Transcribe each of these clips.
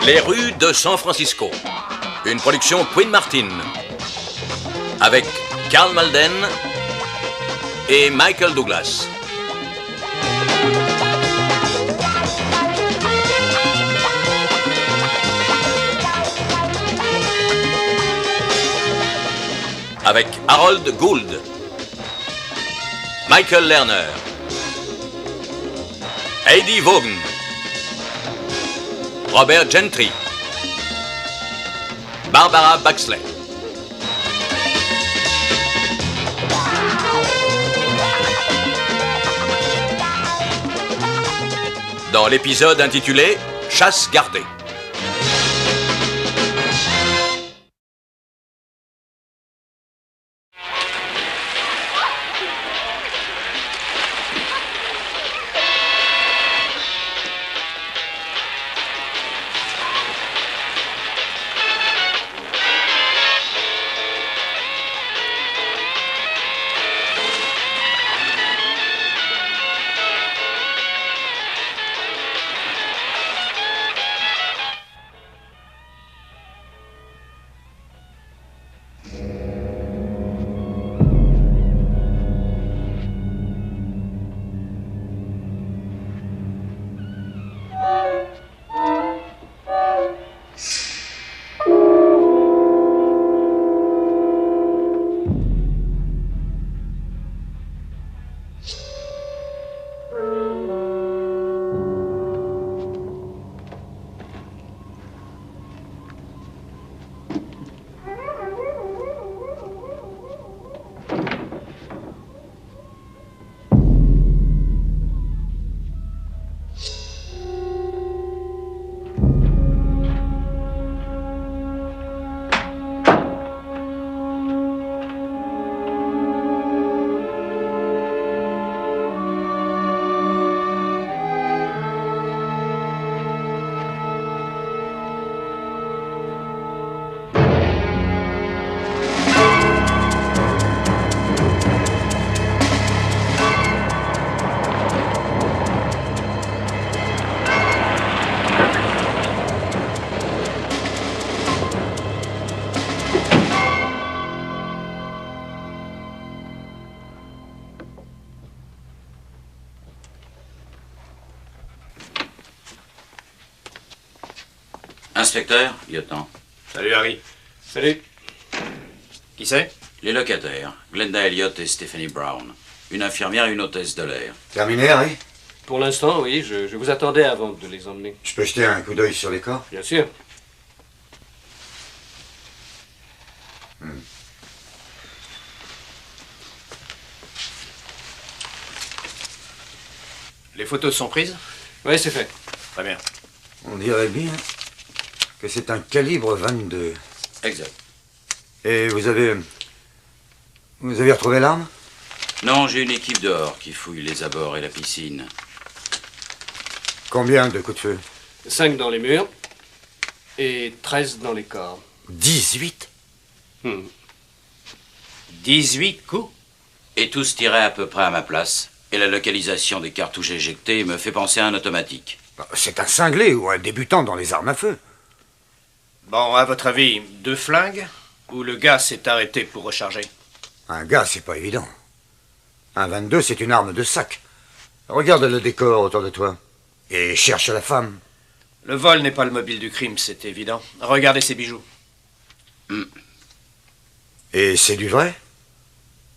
Les rues de San Francisco. Une production Quinn Martin. Avec Karl Malden et Michael Douglas. Avec Harold Gould, Michael Lerner, Heidi Vaughan, Robert Gentry, Barbara Baxley. Dans l'épisode intitulé « Chasse gardée ». Inspecteur, lieutenant. Salut Harry. Salut. Qui c'est? Les locataires, Glenda Elliott et Stephanie Brown. Une infirmière et une hôtesse de l'air. Terminé, Harry? Pour l'instant, oui, je vous attendais avant de les emmener. Je peux jeter un coup d'œil sur les corps? Bien sûr. Les photos sont prises? Oui, c'est fait. Très bien. On dirait bien que c'est un calibre 22. Exact. Et vous avez retrouvé l'arme? Non, j'ai une équipe dehors qui fouille les abords et la piscine. Combien de coups de feu? 5 dans les murs et 13 dans les corps. 18? 18 coups? Et tous tiraient à peu près à ma place. Et la localisation des cartouches éjectées me fait penser à un automatique. C'est un cinglé ou un débutant dans les armes à feu. Bon, à votre avis, 2 flingues? Ou le gars s'est arrêté pour recharger? Un gars, c'est pas évident. Un 22, c'est une arme de sac. Regarde le décor autour de toi. Et cherche la femme. Le vol n'est pas le mobile du crime, c'est évident. Regardez ces bijoux. Et c'est du vrai?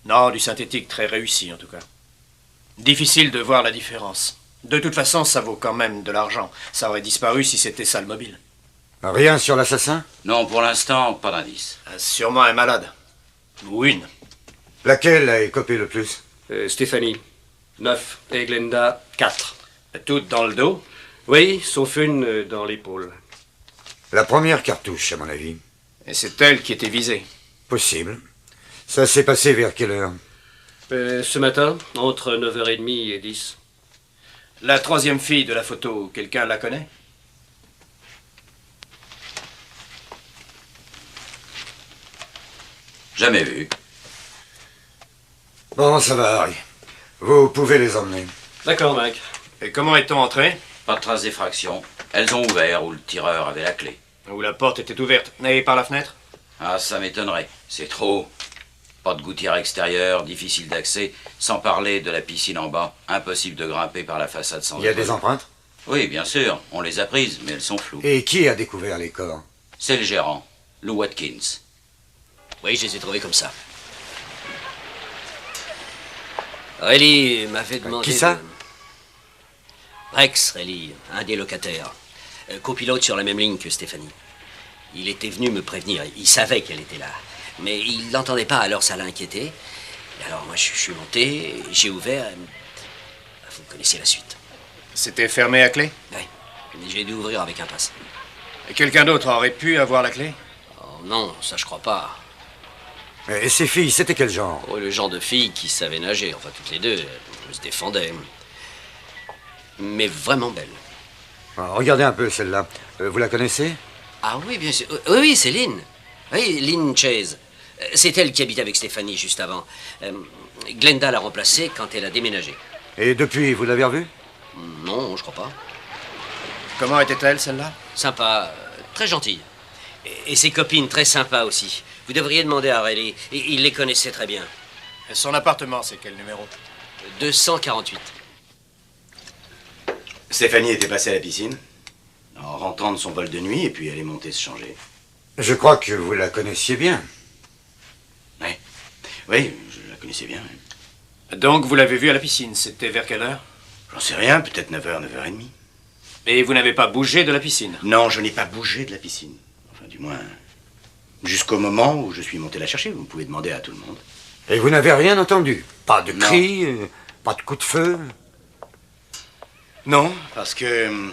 Non, du synthétique très réussi, en tout cas. Difficile de voir la différence. De toute façon, ça vaut quand même de l'argent. Ça aurait disparu si c'était ça le mobile. Rien sur l'assassin? Non, pour l'instant, pas d'indice. Sûrement un malade. Ou une. Laquelle a écopé le plus? Stéphanie, 9. Et Glenda, 4. Toutes dans le dos? Oui, sauf une dans l'épaule. La première cartouche, à mon avis. Et c'est elle qui était visée. Possible. Ça s'est passé vers quelle heure? Ce matin, entre 9h30 et 10. La troisième fille de la photo, quelqu'un la connaît? Jamais vu. Bon, ça va, Harry. Vous pouvez les emmener. D'accord, Mike. Et comment est-on entré? Pas de trace d'effraction. Elles ont ouvert où le tireur avait la clé. Où la porte était ouverte. Et par la fenêtre? Ah, ça m'étonnerait. C'est trop. Pas de gouttière extérieure, difficile d'accès, sans parler de la piscine en bas. Impossible de grimper par la façade sans... Il y a des empreintes? Oui, bien sûr. On les a prises, mais elles sont floues. Et qui a découvert les corps? C'est le gérant, Lou Watkins. Oui, je les ai trouvés comme ça. Relly m'avait demandé... Qui ça? Rex Relly, un des locataires. Copilote sur la même ligne que Stéphanie. Il était venu me prévenir. Il savait qu'elle était là. Mais il l'entendait pas, alors ça l'a inquiété. Et alors moi, je suis monté, j'ai ouvert... Vous connaissez la suite. C'était fermé à clé? Oui, mais j'ai dû ouvrir avec un passe. Et quelqu'un d'autre aurait pu avoir la clé? Oh non, ça je crois pas. Et ces filles, c'était quel genre? Oh, le genre de fille qui savait nager, enfin toutes les deux, elles se défendaient. Mais vraiment belle. Alors, regardez un peu celle-là. Vous la connaissez? Ah oui, bien sûr. Oui, oui, c'est Lynn. Oui, Lynn Chase. C'est elle qui habitait avec Stéphanie juste avant. Glenda l'a remplacée quand elle a déménagé. Et depuis, vous l'avez revue? Non, je crois pas. Comment était-elle, celle-là? Sympa, très gentille. Et ses copines, très sympas aussi. Vous devriez demander à Riley. Il les connaissait très bien. Et son appartement, c'est quel numéro? 248. Stéphanie était passée à la piscine, en rentrant de son vol de nuit, et puis elle est montée se changer. Je crois que vous la connaissiez bien. Oui, je la connaissais bien. Oui. Donc, vous l'avez vue à la piscine. C'était vers quelle heure? J'en sais rien, peut-être 9h, 9h30. Et vous n'avez pas bougé de la piscine? Non, je n'ai pas bougé de la piscine. Enfin, du moins, jusqu'au moment où je suis monté la chercher. Vous pouvez demander à tout le monde. Et vous n'avez rien entendu? Pas de Non. cris, pas de coups de feu? Non, parce que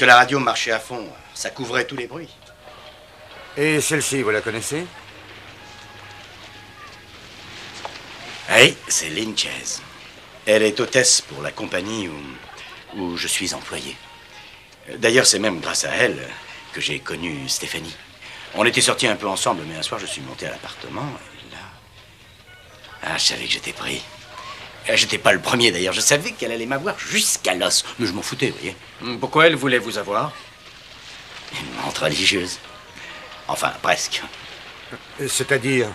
la radio marchait à fond. Ça couvrait tous les bruits. Et celle-ci, vous la connaissez? Oui, c'est Lynn Chase. Elle est hôtesse pour la compagnie où je suis employé. D'ailleurs, c'est même grâce à elle que j'ai connu Stéphanie. On était sortis un peu ensemble, mais un soir, je suis monté à l'appartement, et là... Ah, je savais que j'étais pris. J'étais pas le premier, d'ailleurs. Je savais qu'elle allait m'avoir jusqu'à l'os. Mais je m'en foutais, vous voyez. Pourquoi elle voulait vous avoir? Une menthe religieuse. Enfin, presque. C'est-à-dire?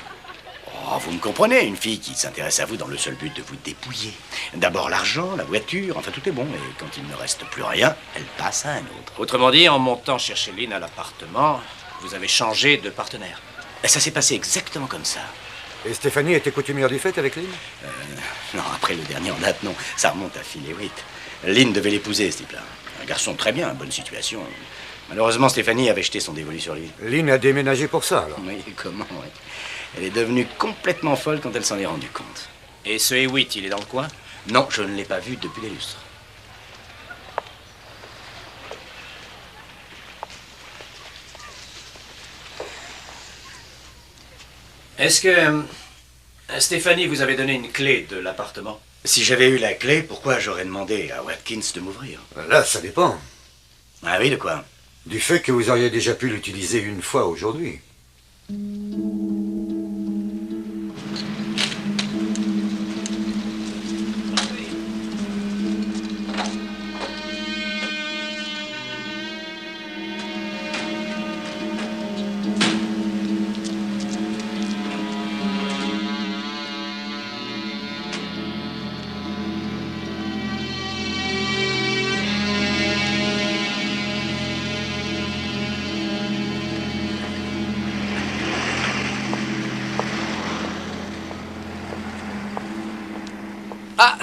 Oh, vous me comprenez, une fille qui s'intéresse à vous dans le seul but de vous dépouiller. D'abord l'argent, la voiture, enfin tout est bon. Et quand il ne reste plus rien, elle passe à un autre. Autrement dit, en montant chercher Lynn à l'appartement, vous avez changé de partenaire. Et ça s'est passé exactement comme ça. Et Stéphanie était coutumière du fait avec Lynn? Non, après le dernier en date, non. Ça remonte à Phil Hewitt. Lynn devait l'épouser, ce type-là. Un garçon très bien, bonne situation. Malheureusement, Stéphanie avait jeté son dévolu sur lui. Lynn a déménagé pour ça, alors? Oui, comment, oui. Elle est devenue complètement folle quand elle s'en est rendue compte. Et ce Hewitt, il est dans le coin? Non, je ne l'ai pas vu depuis des lustres. Est-ce que Stéphanie vous avait donné une clé de l'appartement? Si j'avais eu la clé, pourquoi j'aurais demandé à Watkins de m'ouvrir? Là, ça dépend. Ah oui, de quoi? Du fait que vous auriez déjà pu l'utiliser une fois aujourd'hui.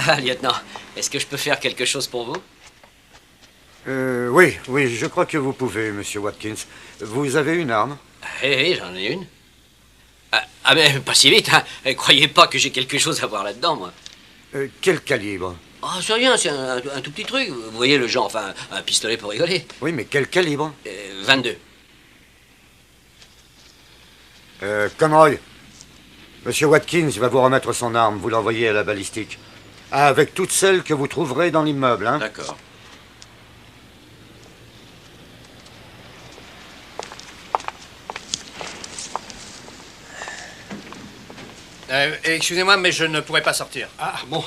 Ah, lieutenant, est-ce que je peux faire quelque chose pour vous? Oui, je crois que vous pouvez, monsieur Watkins. Vous avez une arme? Oui, j'en ai une. Mais pas si vite, hein. Croyez pas que j'ai quelque chose à voir là-dedans, moi. Quel calibre? Ah, c'est rien, c'est un tout petit truc. Vous voyez le genre, enfin, un pistolet pour rigoler. Oui, mais quel calibre? 22. Conroy, monsieur Watkins va vous remettre son arme. Vous l'envoyez à la balistique. Avec toutes celles que vous trouverez dans l'immeuble, hein? D'accord. Excusez-moi, mais je ne pourrais pas sortir. Ah, bon.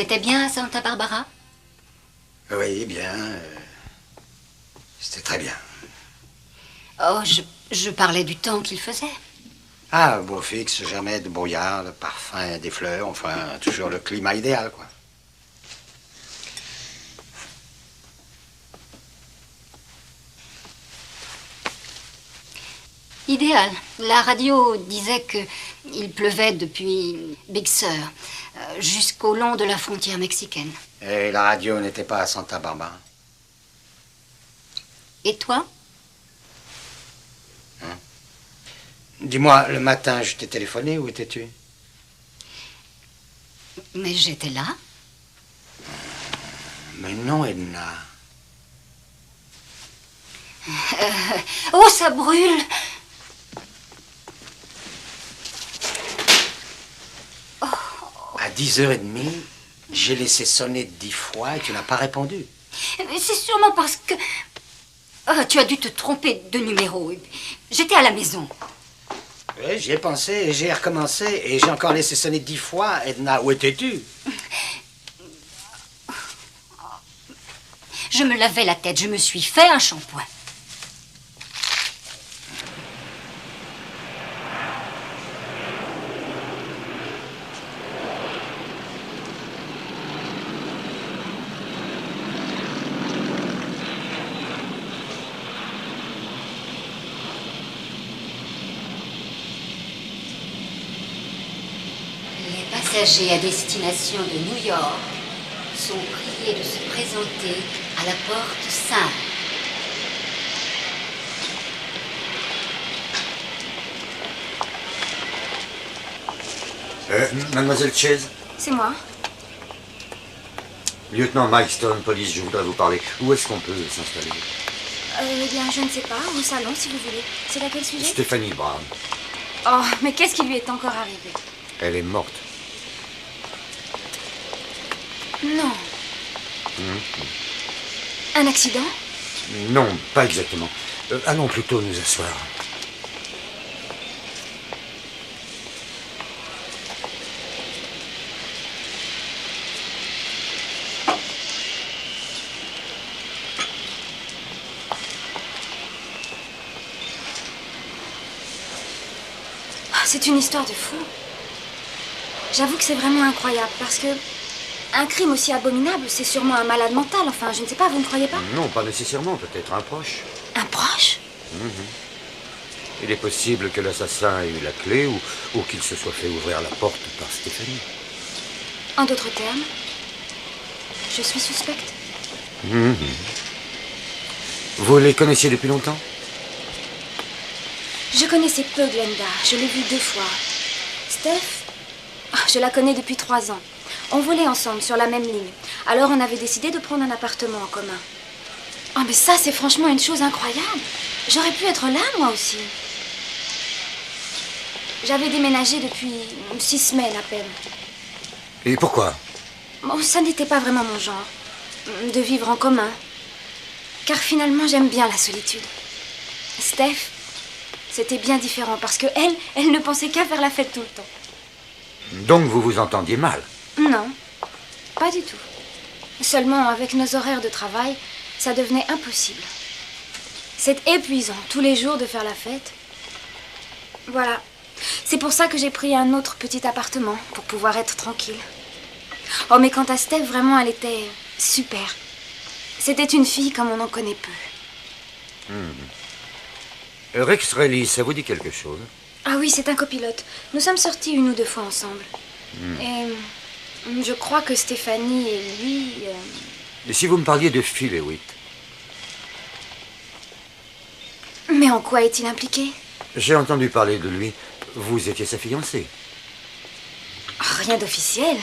C'était bien à Santa Barbara? Oui, bien. C'était très bien. Oh, je parlais du temps qu'il faisait. Ah, beau fixe, jamais de brouillard, de parfum, des fleurs, enfin, toujours le climat idéal, quoi. Idéal. La radio disait que il pleuvait depuis Big Sur jusqu'au long de la frontière mexicaine. Et la radio n'était pas à Santa Barbara. Et toi? Dis-moi, le matin, je t'ai téléphoné, où étais-tu? Mais j'étais là. Mais non, Edna. Oh, ça brûle! À 10h30, j'ai laissé sonner 10 fois et tu n'as pas répondu. C'est sûrement parce que... Oh, tu as dû te tromper de numéro. J'étais à la maison. Oui, j'y ai pensé et j'ai recommencé et j'ai encore laissé sonner 10 fois. Edna, où étais-tu? Je me lavais la tête, je me suis fait un shampoing. Les passagers à destination de New York sont priés de se présenter à la porte 5. Mademoiselle Chase? C'est moi. Lieutenant Mike Stone, police, je voudrais vous parler. Où est-ce qu'on peut s'installer? Eh bien, je ne sais pas. Au salon, si vous voulez. C'est à quel sujet? Stéphanie Brown. Oh, mais qu'est-ce qui lui est encore arrivé? Elle est morte. Non. Un accident? Non, pas exactement. Allons plutôt nous asseoir. C'est une histoire de fou. J'avoue que c'est vraiment incroyable parce que un crime aussi abominable, c'est sûrement un malade mental. Enfin, je ne sais pas, vous ne croyez pas? Non, pas nécessairement, peut-être un proche. Un proche? Il est possible que l'assassin ait eu la clé ou qu'il se soit fait ouvrir la porte par Stéphanie. En d'autres termes, je suis suspecte. Vous les connaissiez depuis longtemps? Je connaissais peu Glenda. Je l'ai vue 2 fois. Steph, je la connais depuis 3 ans. On volait ensemble sur la même ligne. Alors on avait décidé de prendre un appartement en commun. Oh, mais ça, c'est franchement une chose incroyable. J'aurais pu être là, moi aussi. J'avais déménagé depuis 6 semaines à peine. Et pourquoi? Bon, ça n'était pas vraiment mon genre, de vivre en commun. Car finalement, j'aime bien la solitude. Steph, c'était bien différent parce que elle ne pensait qu'à faire la fête tout le temps. Donc vous vous entendiez mal? Non, pas du tout. Seulement, avec nos horaires de travail, ça devenait impossible. C'est épuisant, tous les jours, de faire la fête. Voilà. C'est pour ça que j'ai pris un autre petit appartement, pour pouvoir être tranquille. Oh, mais quant à Steph, vraiment, elle était super. C'était une fille comme on en connaît peu. Rex Reilly, ça vous dit quelque chose? Ah oui, c'est un copilote. Nous sommes sortis 1 ou 2 fois ensemble. Et je crois que Stéphanie et lui... Et si vous me parliez de Phil Hewitt? Mais en quoi est-il impliqué? J'ai entendu parler de lui. Vous étiez sa fiancée. Rien d'officiel.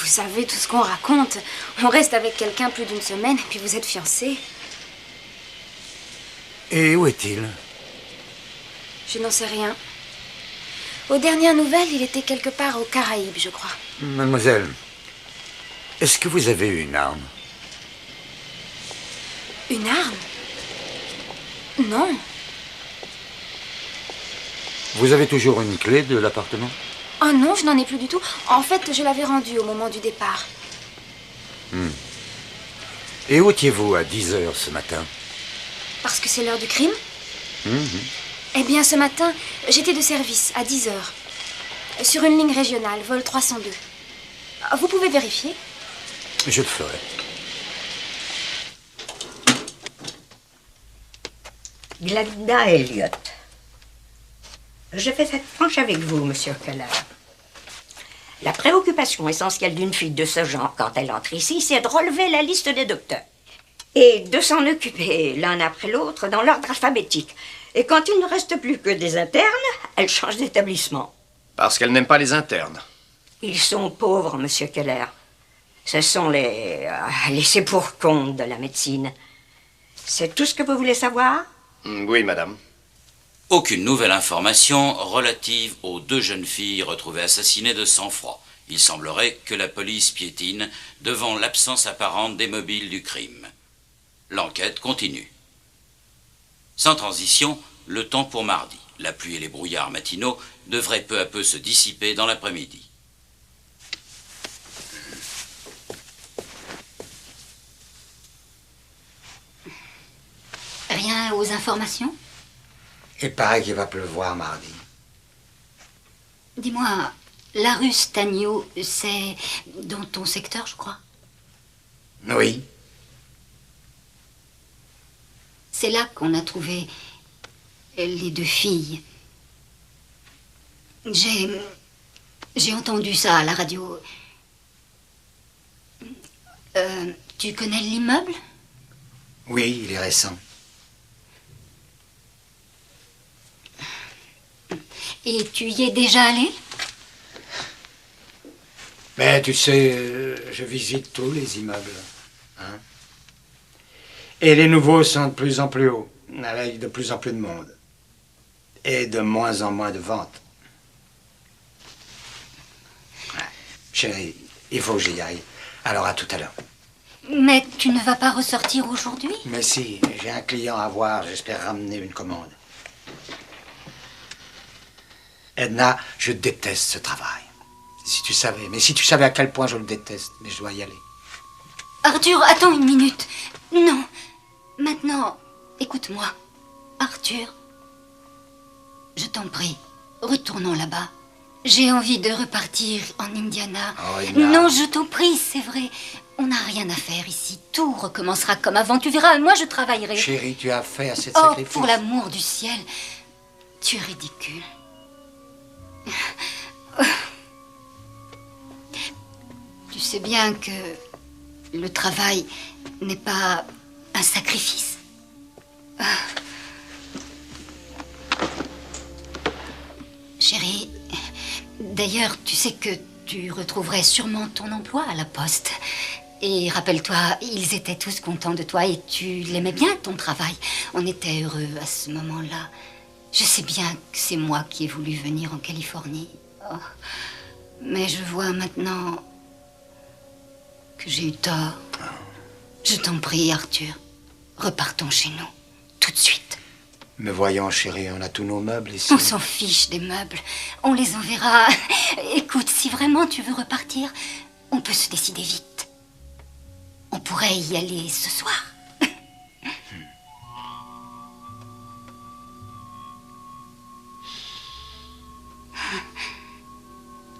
Vous savez, tout ce qu'on raconte. On reste avec quelqu'un plus d'1 semaine et puis vous êtes fiancés. Et où est-il? Je n'en sais rien. Aux dernières nouvelles, il était quelque part aux Caraïbes, je crois. Mademoiselle, est-ce que vous avez une arme? Une arme? Non. Vous avez toujours une clé de l'appartement? Oh Oh non, je n'en ai plus du tout. En fait, je l'avais rendue au moment du départ. Et où étiez-vous à 10 heures ce matin? Parce que c'est l'heure du crime. Eh bien, ce matin, j'étais de service à 10 heures. Sur une ligne régionale, vol 302. Vous pouvez vérifier? Je le ferai. Glenda Elliot. Je vais être franche avec vous, monsieur Keller. La préoccupation essentielle d'une fille de ce genre quand elle entre ici, c'est de relever la liste des docteurs. Et de s'en occuper l'un après l'autre dans l'ordre alphabétique. Et quand il ne reste plus que des internes, elle change d'établissement. Parce qu'elle n'aime pas les internes. Ils sont pauvres, monsieur Keller. Ce sont les laissés-pour-compte de la médecine. C'est tout ce que vous voulez savoir? Oui, madame. Aucune nouvelle information relative aux 2 jeunes filles retrouvées assassinées de sang-froid. Il semblerait que la police piétine devant l'absence apparente des mobiles du crime. L'enquête continue. Sans transition, le temps pour mardi. La pluie et les brouillards matinaux devraient peu à peu se dissiper dans l'après-midi. Rien aux informations? Il paraît qu'il va pleuvoir mardi. Dis-moi, la rue Stagno, c'est dans ton secteur, je crois? Oui. C'est là qu'on a trouvé les 2 filles. J'ai entendu ça à la radio. Tu connais l'immeuble? Oui, il est récent. Et tu y es déjà allé? Mais tu sais, je visite tous les immeubles. Hein? Et les nouveaux sont de plus en plus hauts, avec de plus en plus de monde. Et de moins en moins de ventes. Ouais. Chérie, il faut que j'y aille. Alors à tout à l'heure. Mais tu ne vas pas ressortir aujourd'hui? Mais si, j'ai un client à voir, j'espère ramener une commande. Edna, je déteste ce travail. Si tu savais, mais si tu savais à quel point je le déteste, mais je dois y aller. Arthur, attends une minute. Non. Maintenant, écoute-moi. Arthur, je t'en prie, retournons là-bas. J'ai envie de repartir en Indiana. Oh, Edna. Non, je t'en prie, c'est vrai. On n'a rien à faire ici. Tout recommencera comme avant. Tu verras, moi je travaillerai. Chérie, tu as fait assez de Oh, sacrifices. pour l'amour du ciel. Tu es ridicule. Tu sais bien que le travail n'est pas un sacrifice. Chérie, d'ailleurs, tu sais que tu retrouverais sûrement ton emploi à la poste. Et rappelle-toi, ils étaient tous contents de toi et tu l'aimais bien, ton travail. On était heureux à ce moment-là. Je sais bien que c'est moi qui ai voulu venir en Californie. Oh. Mais je vois maintenant que j'ai eu tort. Je t'en prie, Arthur. Repartons chez nous, tout de suite. Mais voyons, chérie, on a tous nos meubles ici. On s'en fiche des meubles. On les enverra. Écoute, si vraiment tu veux repartir, on peut se décider vite. On pourrait y aller ce soir.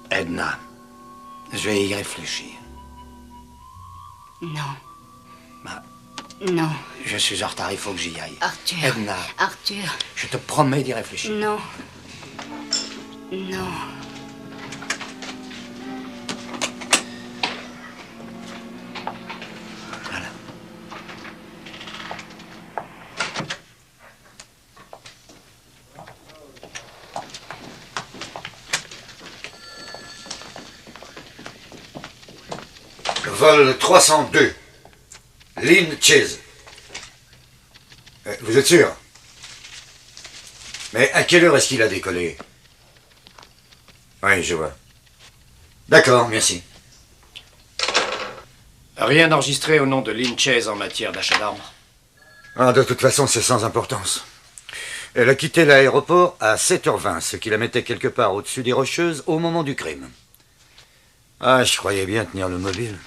Edna, je vais y réfléchir. Non. Bah, non. Je suis en retard, il faut que j'y aille. Arthur. Edna. Arthur. Je te promets d'y réfléchir. Non. Non. Voilà. Vol 302. Lynn Chase. Vous êtes sûr? Mais à quelle heure est-ce qu'il a décollé? Oui, je vois. D'accord, merci. Rien enregistré au nom de Lynn Chase en matière d'achat d'armes. Ah, de toute façon, c'est sans importance. Elle a quitté l'aéroport à 7h20, ce qui la mettait quelque part au-dessus des Rocheuses au moment du crime. Ah, je croyais bien tenir le mobile.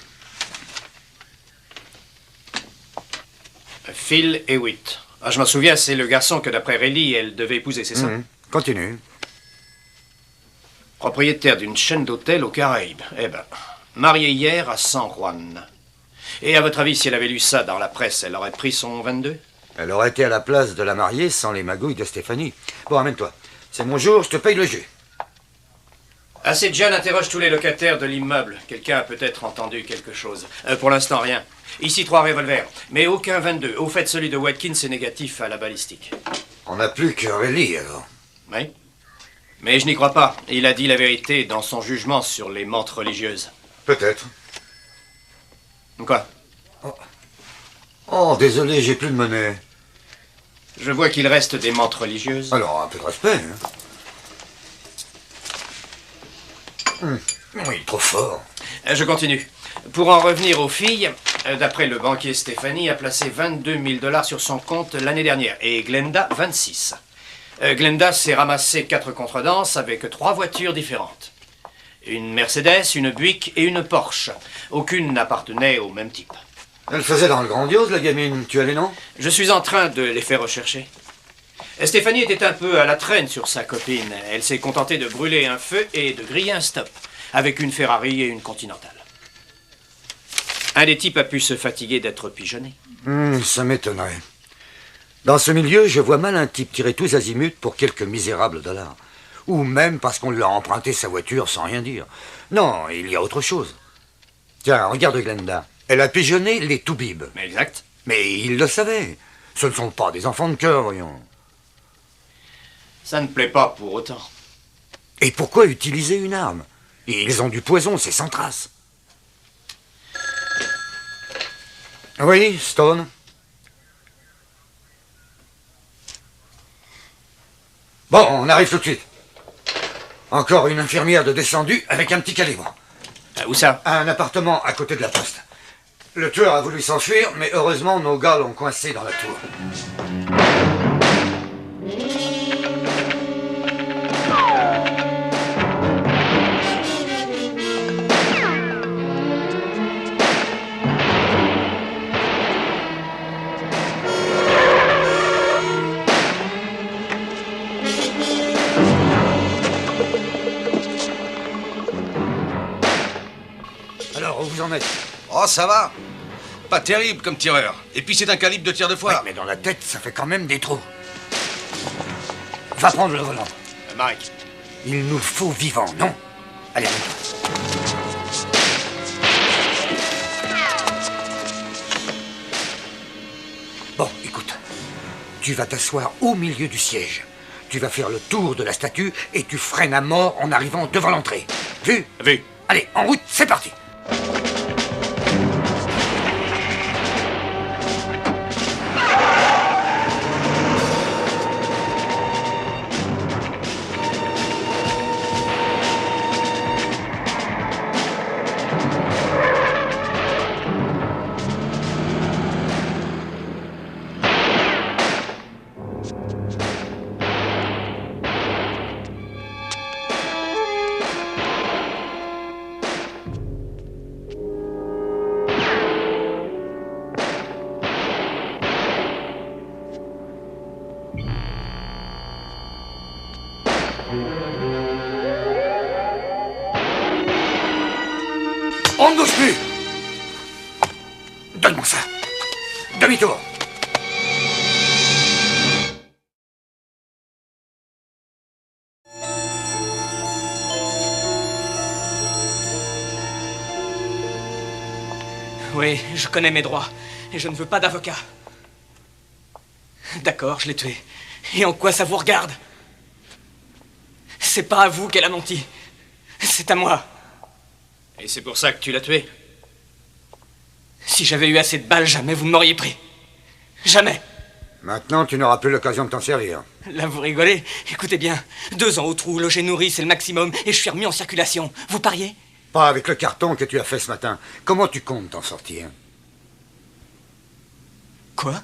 Phil Hewitt. Ah, je m'en souviens, c'est le garçon que d'après Rayleigh, elle devait épouser, c'est ça? Continue. Propriétaire d'une chaîne d'hôtels aux Caraïbes. Eh ben, mariée hier à San Juan. Et à votre avis, si elle avait lu ça dans la presse, elle aurait pris son 22? Elle aurait été à la place de la mariée sans les magouilles de Stéphanie. Bon, amène-toi. C'est mon jour, je te paye le jus. Assez John interroge tous les locataires de l'immeuble. Quelqu'un a peut-être entendu quelque chose. Pour l'instant, rien. Ici, 3 revolvers, mais aucun 22. Au fait, celui de Watkins est négatif à la balistique. On n'a plus que Rayleigh, alors. Oui. Mais je n'y crois pas. Il a dit la vérité dans son jugement sur les mentes religieuses. Peut-être. Quoi? Oh, désolé, j'ai plus de monnaie. Je vois qu'il reste des mentes religieuses. Alors, un peu de respect, hein. Oui, trop fort. Je continue. Pour en revenir aux filles, d'après le banquier Stéphanie, a placé 22 000 $ sur son compte l'année dernière. Et Glenda, 26. Glenda s'est ramassé 4 contredanses avec 3 voitures différentes. Une Mercedes, une Buick et une Porsche. Aucune n'appartenait au même type. Elle faisait dans le grandiose, la gamine. Tu as les noms? Je suis en train de les faire rechercher. Stéphanie était un peu à la traîne sur sa copine. Elle s'est contentée de brûler un feu et de griller un stop, avec une Ferrari et une Continental. Un des types a pu se fatiguer d'être pigeonné. Ça m'étonnerait. Dans ce milieu, je vois mal un type tirer tous azimuts pour quelques misérables dollars. Ou même parce qu'on lui a emprunté sa voiture sans rien dire. Non, il y a autre chose. Tiens, regarde Glenda. Elle a pigeonné les toubibs. Exact. Mais il le savait. Ce ne sont pas des enfants de cœur, voyons. Ça ne plaît pas pour autant. Et pourquoi utiliser une arme? Ils ont du poison, c'est sans trace. Oui, Stone. Bon, on arrive tout de suite. Encore une infirmière de descendue avec un petit calibre. Où ça? Un appartement à côté de la poste. Le tueur a voulu s'enfuir, mais heureusement, nos gars l'ont coincé dans la tour. Alors, où vous en êtes? Oh, ça va. Pas terrible comme tireur. Et puis c'est un calibre de tir de foire. Ouais, mais dans la tête, ça fait quand même des trous. Va prendre le volant. Mike. Il nous faut vivant, non? Allez, amène-toi. Bon, écoute. Tu vas t'asseoir au milieu du siège. Tu vas faire le tour de la statue et tu freines à mort en arrivant devant l'entrée. Vu? Vu. Allez, en route, c'est parti. On ne bouge plus. Donne-moi ça. Demi-tour. Oui, je connais mes droits. Et je ne veux pas d'avocat. D'accord, je l'ai tué. Et en quoi ça vous regarde? C'est pas à vous qu'elle a menti. C'est à moi. Et c'est pour ça que tu l'as tué? Si j'avais eu assez de balles, jamais vous ne m'auriez pris. Jamais. Maintenant, tu n'auras plus l'occasion de t'en servir. Là, vous rigolez. Écoutez bien. 2 ans au trou, logé nourri, c'est le maximum. Et je suis remis en circulation. Vous pariez? Pas avec le carton que tu as fait ce matin. Comment tu comptes t'en sortir? Quoi?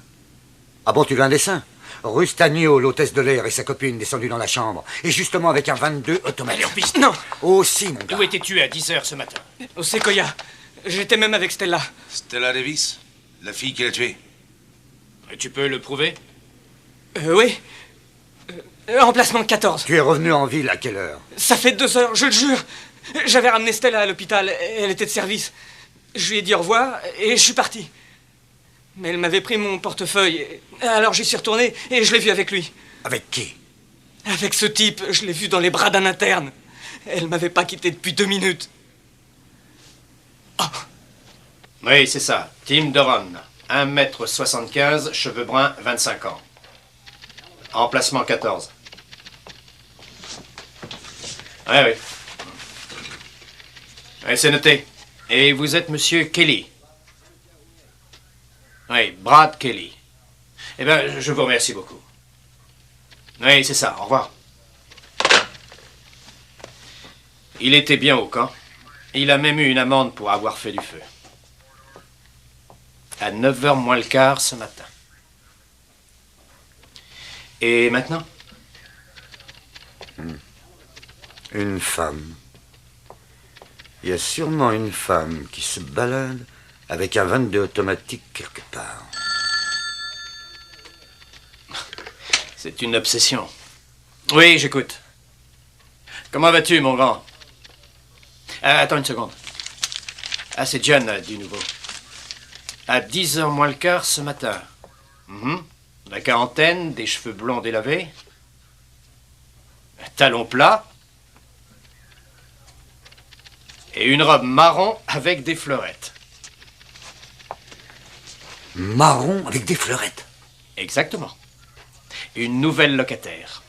Ah bon, tu veux un dessin? Rustagno, l'hôtesse de l'air, et sa copine descendues dans la chambre. Et justement avec un 22 automatique. Allez, en piste. Non. Aussi, mon gars. Où étais-tu à 10 h ce matin? Au Sequoia. J'étais même avec Stella. Stella Davis, la fille qui l'a tué. Et tu peux le prouver? Oui. Emplacement 14. Tu es revenu en ville à quelle heure? Ça fait 2 heures, je le jure. J'avais ramené Stella à l'hôpital. Elle était de service. Je lui ai dit au revoir et je suis parti. Mais elle m'avait pris mon portefeuille. Alors j'y suis retourné et je l'ai vu avec lui. Avec qui? Avec ce type. Je l'ai vu dans les bras d'un interne. Elle m'avait pas quitté depuis 2 minutes. Oh. Oui, c'est ça. Tim Doran. 1m75, cheveux bruns, 25 ans. Emplacement 14. Oui. Oui, c'est noté. Et vous êtes monsieur Kelly? Oui, Brad Kelly. Eh bien, je vous remercie beaucoup. Oui, c'est ça. Au revoir. Il était bien au camp. Il a même eu une amende pour avoir fait du feu. À 9 h moins le quart ce matin. Et maintenant? Une femme. Il y a sûrement une femme qui se balade avec un 22 automatique quelque part. C'est une obsession. Oui, j'écoute. Comment vas-tu, mon grand? Attends une seconde. Ah, c'est John, du nouveau. À 10 h moins le quart ce matin. La quarantaine, des cheveux blonds délavés. Talons plats. Et une robe marron avec des fleurettes. Marron avec des fleurettes? Exactement. Une nouvelle locataire.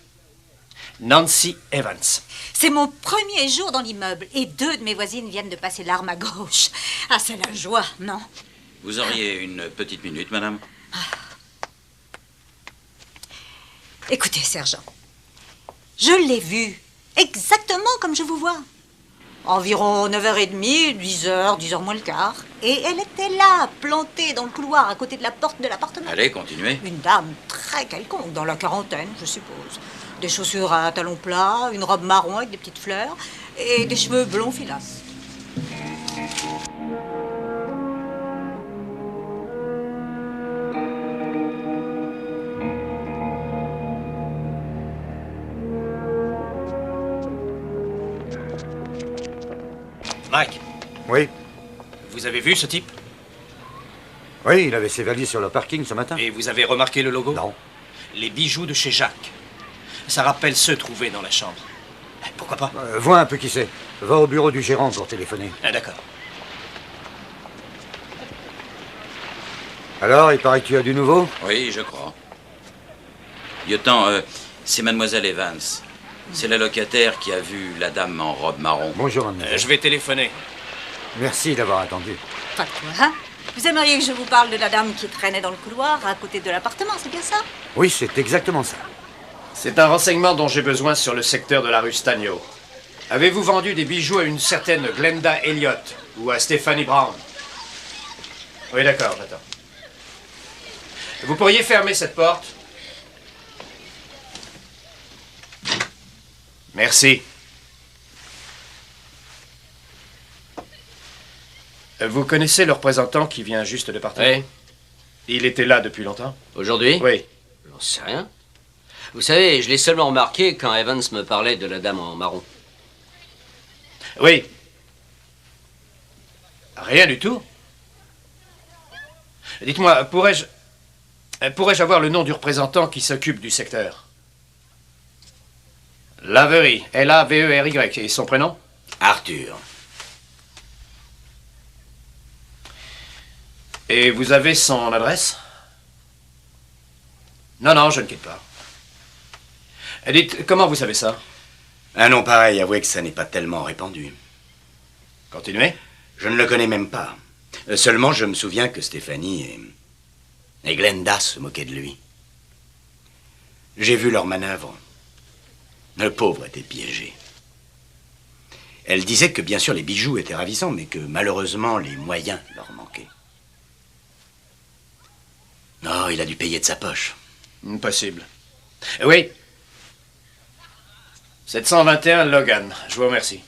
Nancy Evans. C'est mon premier jour dans l'immeuble et 2 de mes voisines viennent de passer l'arme à gauche. Ah, c'est la joie, non? Vous auriez une petite minute, madame? Écoutez, sergent, je l'ai vue exactement comme je vous vois. Environ 9h30, 10h, 10h moins le quart. Et elle était là, plantée dans le couloir à côté de la porte de l'appartement. Allez, continuez. Une dame très quelconque, dans la quarantaine, je suppose. Des chaussures à talons plats, une robe marron avec des petites fleurs et des cheveux blonds filasses. Mike. Oui? Vous avez vu ce type? Oui, il avait ses valises sur le parking ce matin. Et vous avez remarqué le logo? Non. Les bijoux de chez Jacques. Ça rappelle ceux trouvés dans la chambre. Pourquoi pas? Vois un peu qui c'est. Va au bureau du gérant pour téléphoner. Ah, d'accord. Alors, il paraît que tu as du nouveau? Oui, je crois. Lieutenant, c'est mademoiselle Evans. C'est la locataire qui a vu la dame en robe marron. Bonjour, mademoiselle. Je vais téléphoner. Merci d'avoir attendu. Pas de quoi, hein? Vous aimeriez que je vous parle de la dame qui traînait dans le couloir à côté de l'appartement, c'est bien ça? Oui, c'est exactement ça. C'est un renseignement dont j'ai besoin sur le secteur de la rue Stagno. Avez-vous vendu des bijoux à une certaine Glenda Elliott ou à Stephanie Brown? Oui, d'accord, j'attends. Vous pourriez fermer cette porte? Merci. Vous connaissez le représentant qui vient juste de partir? Oui. Il était là depuis longtemps? Aujourd'hui? Oui. J'en sais rien. Vous savez, je l'ai seulement remarqué quand Evans me parlait de la dame en marron. Oui. Rien du tout. Dites-moi, pourrais-je avoir le nom du représentant qui s'occupe du secteur? Lavery. L-A-V-E-R-Y. Et son prénom? Arthur. Et vous avez son adresse? Non, je ne quitte pas. Dites, comment vous savez ça? Un nom pareil, avouez que ça n'est pas tellement répandu. Continuez. Je ne le connais même pas. Seulement, je me souviens que Stéphanie et Glenda se moquaient de lui. J'ai vu leur manœuvre. Le pauvre était piégé. Elle disait que bien sûr les bijoux étaient ravissants, mais que malheureusement les moyens leur manquaient. Oh, il a dû payer de sa poche. Possible. Oui. 721 Logan. Je vous remercie.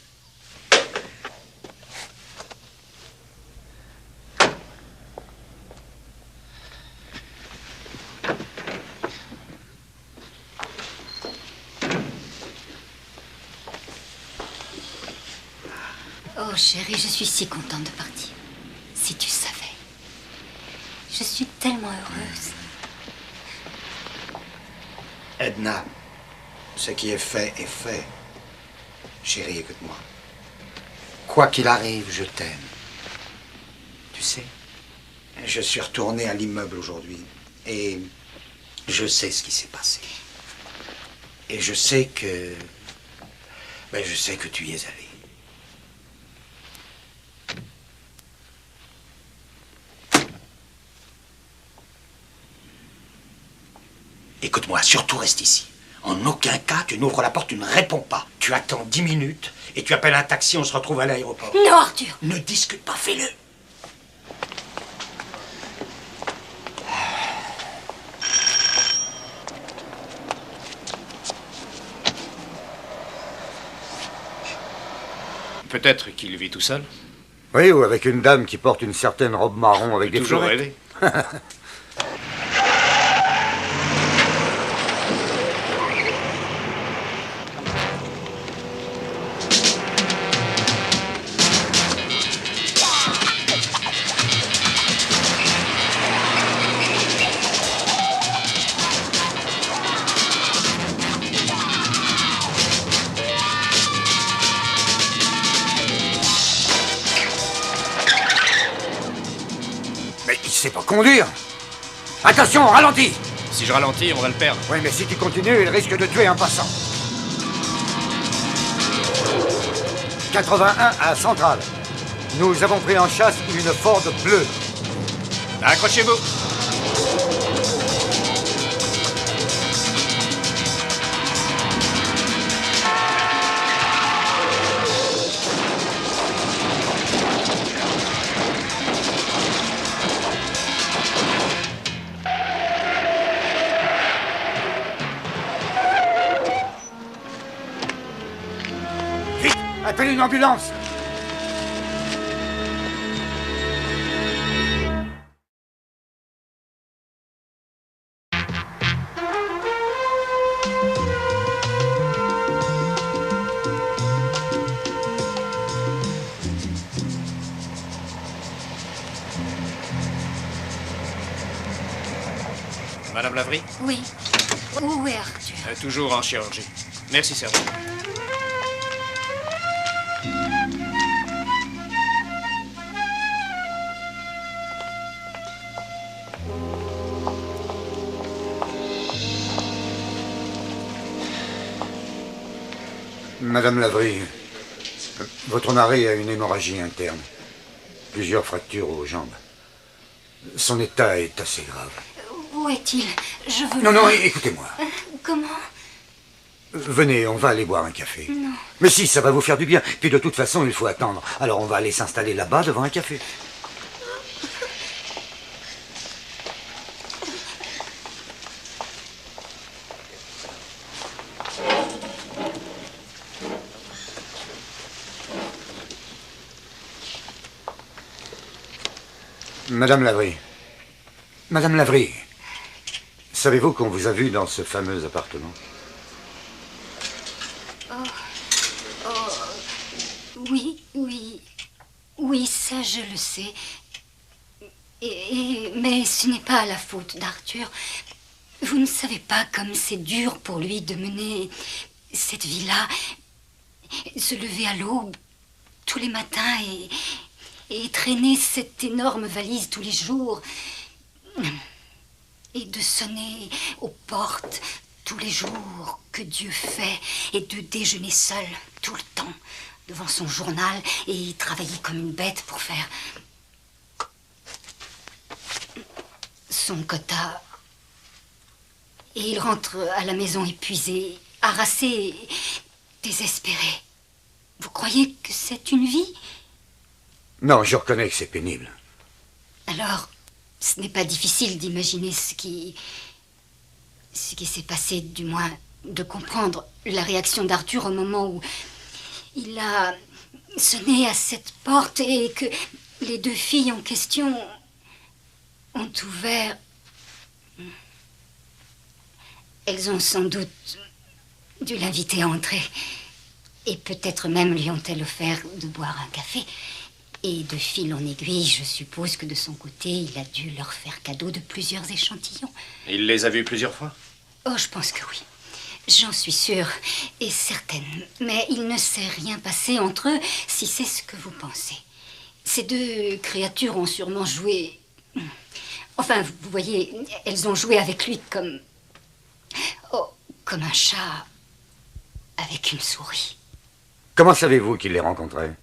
Oh chérie, je suis si contente de partir. Si tu savais. Je suis tellement heureuse. Edna, ce qui est fait est fait. Chérie, écoute-moi. Quoi qu'il arrive, je t'aime. Tu sais, je suis retourné à l'immeuble aujourd'hui et je sais ce qui s'est passé. Et je sais que... je sais que tu y es allé. Écoute-moi, surtout reste ici. En aucun cas, tu n'ouvres la porte, tu ne réponds pas. Tu attends 10 minutes et tu appelles un taxi, on se retrouve à l'aéroport. Non, Arthur! Ne discute pas, fais-le. Peut-être qu'il vit tout seul. Oui, ou avec une dame qui porte une certaine robe marron avec des Toujours fleurettes. rêvé. Mais il sait pas conduire. Attention, ralentis. Si je ralentis, on va le perdre. Oui, mais si tu continues, il risque de tuer un passant. 81 à Centrale. Nous avons pris en chasse une Ford bleue. Accrochez-vous. Vite, appelez une ambulance. Madame Lavry? Oui. Où est Arthur? Toujours en chirurgie. Merci, sergent. Madame Lavry, votre mari a une hémorragie interne. Plusieurs fractures aux jambes. Son état est assez grave. Où est-il? Je veux... Non, non, écoutez-moi. Comment? Venez, on va aller boire un café. Non. Mais si, ça va vous faire du bien. Puis de toute façon, il faut attendre. Alors on va aller s'installer là-bas devant un café. Madame Lavry. Madame Lavry. Savez-vous qu'on vous a vu dans ce fameux appartement? Oui, oui. Oui, ça je le sais. Mais ce n'est pas la faute d'Arthur. Vous ne savez pas comme c'est dur pour lui de mener cette vie-là. Se lever à l'aube tous les matins et traîner cette énorme valise tous les jours. Et de sonner aux portes tous les jours que Dieu fait et de déjeuner seul tout le temps devant son journal et travailler comme une bête pour faire son quota. Et il rentre à la maison épuisé, harassé, désespéré. Vous croyez que c'est une vie? Non, je reconnais que c'est pénible. Alors, ce n'est pas difficile d'imaginer ce qui ce qui s'est passé, du moins de comprendre la réaction d'Arthur au moment où il a sonné à cette porte et que les deux filles en question ont ouvert. Elles ont sans doute dû l'inviter à entrer. Et peut-être même lui ont-elles offert de boire un café. Et de fil en aiguille, je suppose que de son côté, il a dû leur faire cadeau de plusieurs échantillons. Il les a vus plusieurs fois? Oh, je pense que oui. J'en suis sûre et certaine. Mais il ne s'est rien passé entre eux, si c'est ce que vous pensez. Ces deux créatures ont sûrement joué... Enfin, vous voyez, elles ont joué avec lui comme... Oh, comme un chat avec une souris. Comment savez-vous qu'il les rencontrait?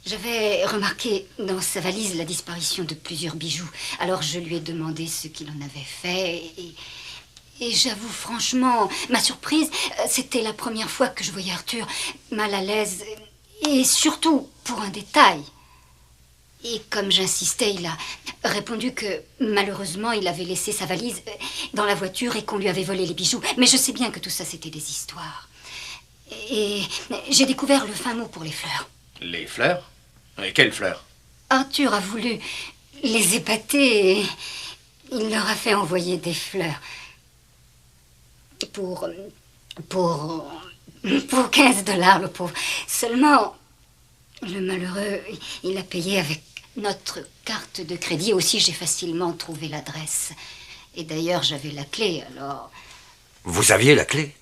J'avais remarqué dans sa valise la disparition de plusieurs bijoux. Alors je lui ai demandé ce qu'il en avait fait et j'avoue franchement, ma surprise, c'était la première fois que je voyais Arthur mal à l'aise et surtout pour un détail. Et comme j'insistais, il a répondu que malheureusement il avait laissé sa valise dans la voiture et qu'on lui avait volé les bijoux. Mais je sais bien que tout ça c'était des histoires. Et j'ai découvert le fin mot pour les fleurs. Les fleurs? Et quelles fleurs? Arthur a voulu les épater et il leur a fait envoyer des fleurs. Pour $15, le pauvre. Seulement, le malheureux, il a payé avec notre carte de crédit. Aussi, j'ai facilement trouvé l'adresse. Et d'ailleurs, j'avais la clé, alors... Vous aviez la clé?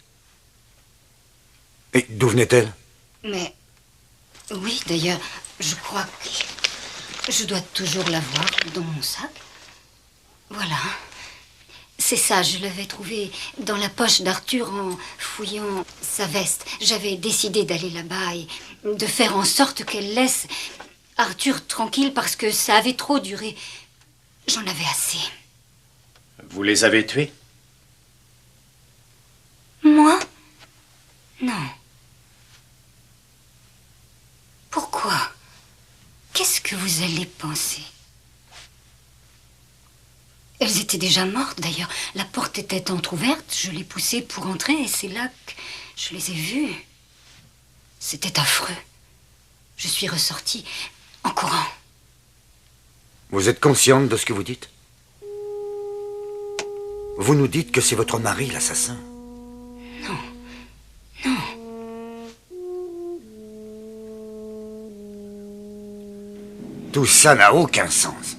Et d'où venait-elle? Mais... Oui, d'ailleurs, je crois que je dois toujours l'avoir dans mon sac. Voilà. C'est ça, je l'avais trouvée dans la poche d'Arthur en fouillant sa veste. J'avais décidé d'aller là-bas et de faire en sorte qu'elle laisse Arthur tranquille parce que ça avait trop duré. J'en avais assez. Vous les avez tués? Moi? Non. Pourquoi? Qu'est-ce que vous allez penser? Elles étaient déjà mortes, d'ailleurs. La porte était entr'ouverte, je l'ai poussée pour entrer et c'est là que je les ai vues. C'était affreux. Je suis ressortie en courant. Vous êtes consciente de ce que vous dites? Vous nous dites que c'est votre mari l'assassin. Non. Non. Tout ça n'a aucun sens.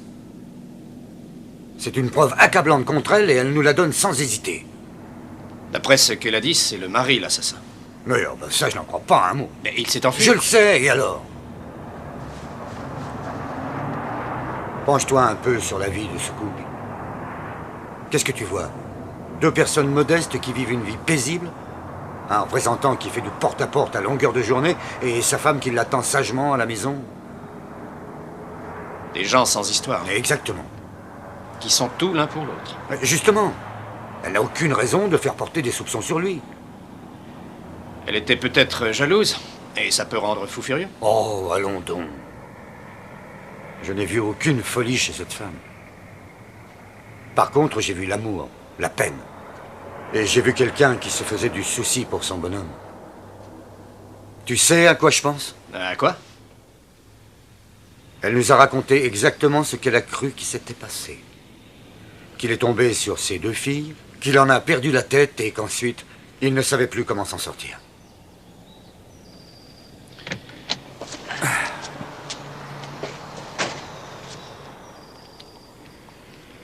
C'est une preuve accablante contre elle et elle nous la donne sans hésiter. D'après ce qu'elle a dit, c'est le mari l'assassin. Mais ça, je n'en crois pas un mot. Mais il s'est enfui. Je le sais, et alors? Penche-toi un peu sur la vie de ce couple. Qu'est-ce que tu vois? Deux personnes modestes qui vivent une vie paisible? Un représentant qui fait du porte-à-porte à longueur de journée et sa femme qui l'attend sagement à la maison? Des gens sans histoire. Exactement. Qui sont tout l'un pour l'autre. Justement. Elle n'a aucune raison de faire porter des soupçons sur lui. Elle était peut-être jalouse, et ça peut rendre fou furieux. Oh, allons donc. Je n'ai vu aucune folie chez cette femme. Par contre, j'ai vu l'amour, la peine. Et j'ai vu quelqu'un qui se faisait du souci pour son bonhomme. Tu sais à quoi je pense? À quoi? Elle nous a raconté exactement ce qu'elle a cru qui s'était passé. Qu'il est tombé sur ses deux filles, qu'il en a perdu la tête et qu'ensuite, il ne savait plus comment s'en sortir.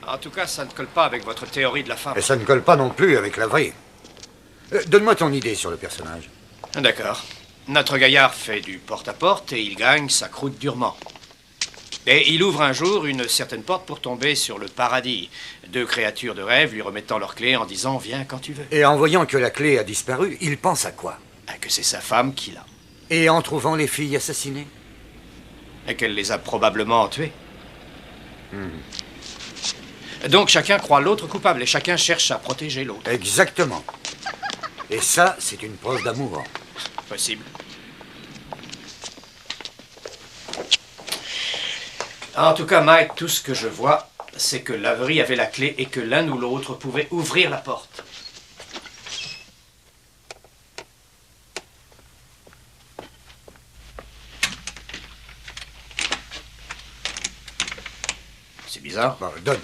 En tout cas, ça ne colle pas avec votre théorie de la femme. Et ça ne colle pas non plus avec la vraie. Donne-moi ton idée sur le personnage. D'accord. Notre gaillard fait du porte-à-porte et il gagne sa croûte durement. Et il ouvre un jour une certaine porte pour tomber sur le paradis. Deux créatures de rêve lui remettant leur clé en disant « Viens quand tu veux ». Et en voyant que la clé a disparu, il pense à quoi? Que c'est sa femme qui l'a. Et en trouvant les filles assassinées? Et qu'elle les a probablement tuées. Donc chacun croit l'autre coupable et chacun cherche à protéger l'autre. Exactement. Et ça, c'est une preuve d'amour. Possible. En tout cas, Mike, tout ce que je vois, c'est que Lavery avait la clé et que l'un ou l'autre pouvait ouvrir la porte. bizarre. Bon, donne.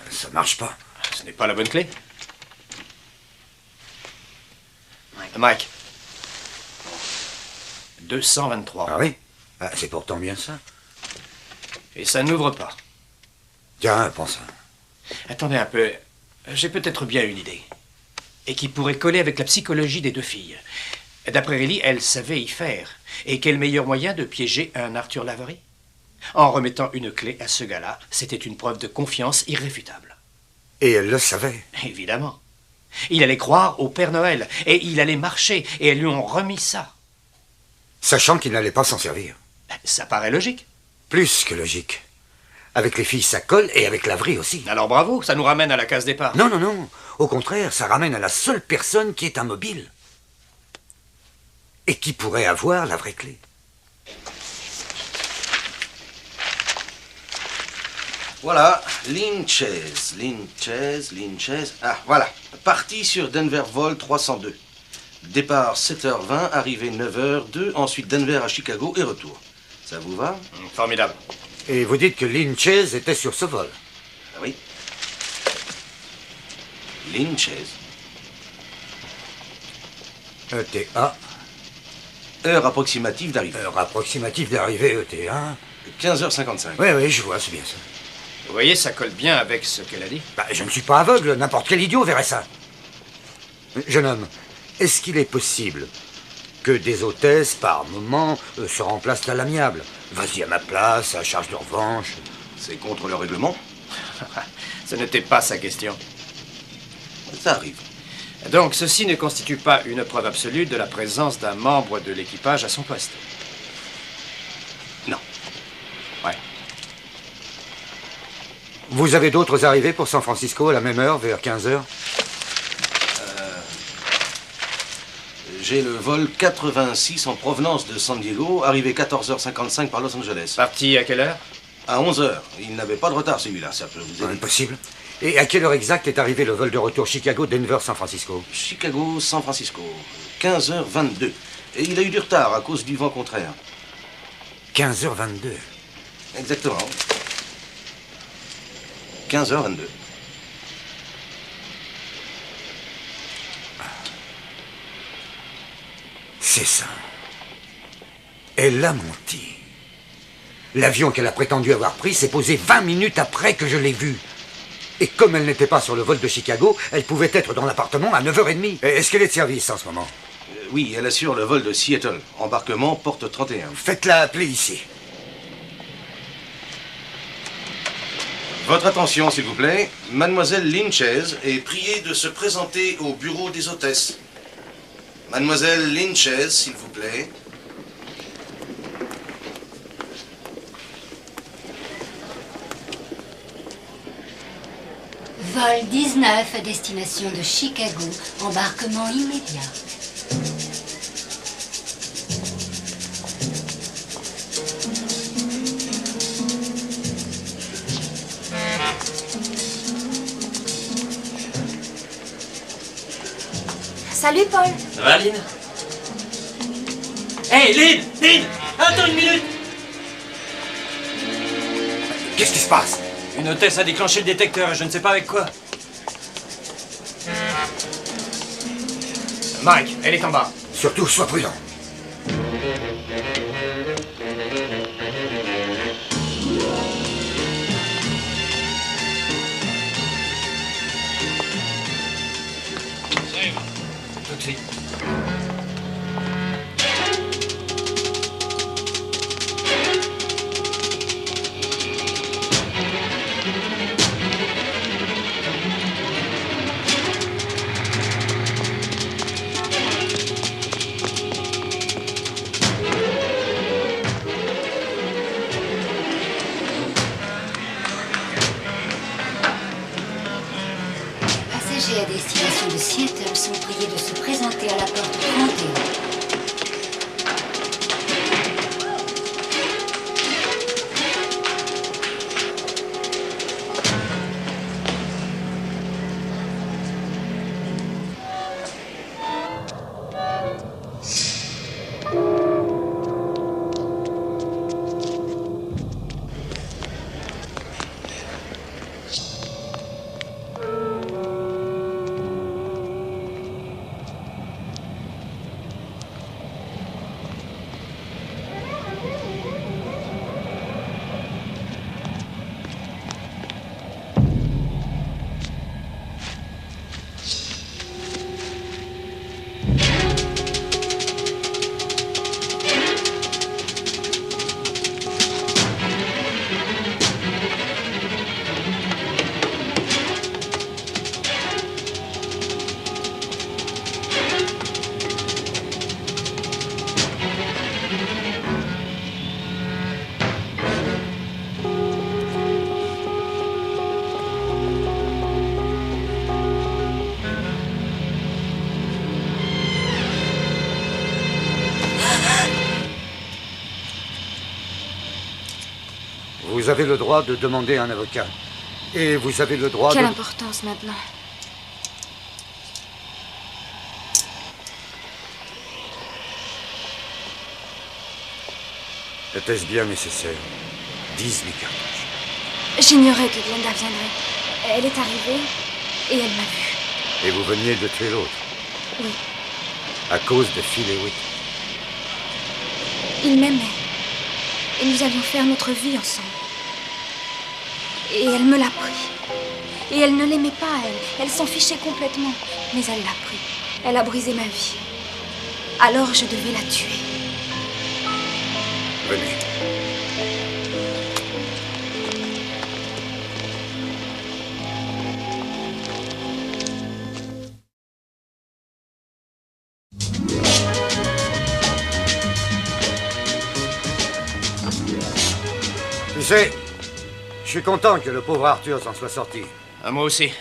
Ça marche pas. Ce n'est pas la bonne clé. Mike. 223. Ah oui? Ah, c'est pourtant bien ça. Et ça n'ouvre pas. Tiens, pense ça. Attendez un peu. J'ai peut-être bien une idée. Et qui pourrait coller avec la psychologie des deux filles. D'après Riley, elle savait y faire. Et quel meilleur moyen de piéger un Arthur Lavery? En remettant une clé à ce gars-là, c'était une preuve de confiance irréfutable. Et elle le savait. Évidemment. Il allait croire au Père Noël, et il allait marcher, et elles lui ont remis ça. Sachant qu'il n'allait pas s'en servir. Ça paraît logique. Plus que logique. Avec les filles, ça colle, et avec Lavery aussi. Alors bravo, ça nous ramène à la case départ. Non, non, non. Au contraire, ça ramène à la seule personne qui est immobile. Et qui pourrait avoir la vraie clé. Voilà, Linchez. Ah, voilà. Parti sur Denver Vol 302. Départ 7h20, arrivée 9h02, ensuite Denver à Chicago et retour. Ça vous va? Formidable. Et vous dites que Linchez était sur ce vol? Ah oui. Linchez. ETA. Heure approximative d'arrivée. Heure approximative d'arrivée, ETA. 15h55. Oui, oui, je vois, c'est bien ça. Vous voyez, ça colle bien avec ce qu'elle a dit. Bah, je ne suis pas aveugle, n'importe quel idiot verrait ça. Jeune homme, est-ce qu'il est possible que des hôtesses, par moment, se remplacent à l'amiable? Vas-y à ma place, à charge de revanche. C'est contre le règlement? Ce n'était pas sa question. Ça arrive. Donc, ceci ne constitue pas une preuve absolue de la présence d'un membre de l'équipage à son poste. Non. Ouais. Vous avez d'autres arrivées pour San Francisco à la même heure, vers 15h? J'ai le vol 86 en provenance de San Diego, arrivé 14h55 par Los Angeles. Parti à quelle heure? À 11h. Il n'avait pas de retard, celui-là, ça peut vous aider. Impossible. Et à quelle heure exacte est arrivé le vol de retour Chicago-Denver-San Francisco? Chicago-San Francisco, 15h22. Et il a eu du retard à cause du vent contraire. 15h22. Exactement. 15h22. C'est ça. Elle a menti. L'avion qu'elle a prétendu avoir pris s'est posé 20 minutes après que je l'ai vu. Et comme elle n'était pas sur le vol de Chicago, elle pouvait être dans l'appartement à 9h30. Est-ce qu'elle est de service en ce moment? Oui, elle assure le vol de Seattle. Embarquement porte 31. Faites-la appeler ici. Votre attention, s'il vous plaît. Mademoiselle Linchez est priée de se présenter au bureau des hôtesses. Mademoiselle Linchez, s'il vous plaît. Vol 19 à destination de Chicago. Embarquement immédiat. Salut, Paul. Ça va, Lynn? Hé, Lynn! Lynn! Attends une minute! Qu'est-ce qui se passe? Une hôtesse a déclenché le détecteur et je ne sais pas avec quoi. Mike, elle est en bas. Surtout, sois prudent. Tout de suite. Vous avez le droit de demander un avocat. Et vous avez le droit Quelle de... importance maintenant? Était-ce bien nécessaire? 18 cartouches. J'ignorais que Glenda viendrait. Elle est arrivée et elle m'a vue. Et vous veniez de tuer l'autre? Oui. À cause de Phil Hewitt. Il m'aimait. Et nous allions faire notre vie ensemble. Et elle me l'a pris. Et elle ne l'aimait pas, elle. Elle s'en fichait complètement. Mais elle l'a pris. Elle a brisé ma vie. Alors je devais la tuer. Venez. Tu sais, je suis content que le pauvre Arthur s'en soit sorti. Ah, moi aussi.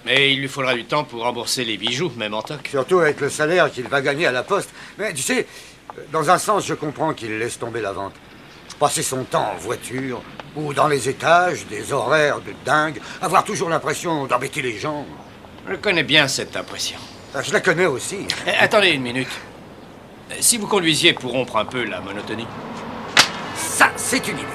Mais il lui faudra du temps pour rembourser les bijoux, même en toc. Surtout avec le salaire qu'il va gagner à la poste. Mais tu sais, dans un sens, je comprends qu'il laisse tomber la vente. Passer son temps en voiture, ou dans les étages, des horaires de dingue, avoir toujours l'impression d'embêter les gens. Je connais bien cette impression. Je la connais aussi. Attendez une minute. Si vous conduisiez pour rompre un peu la monotonie. Ça, c'est une idée.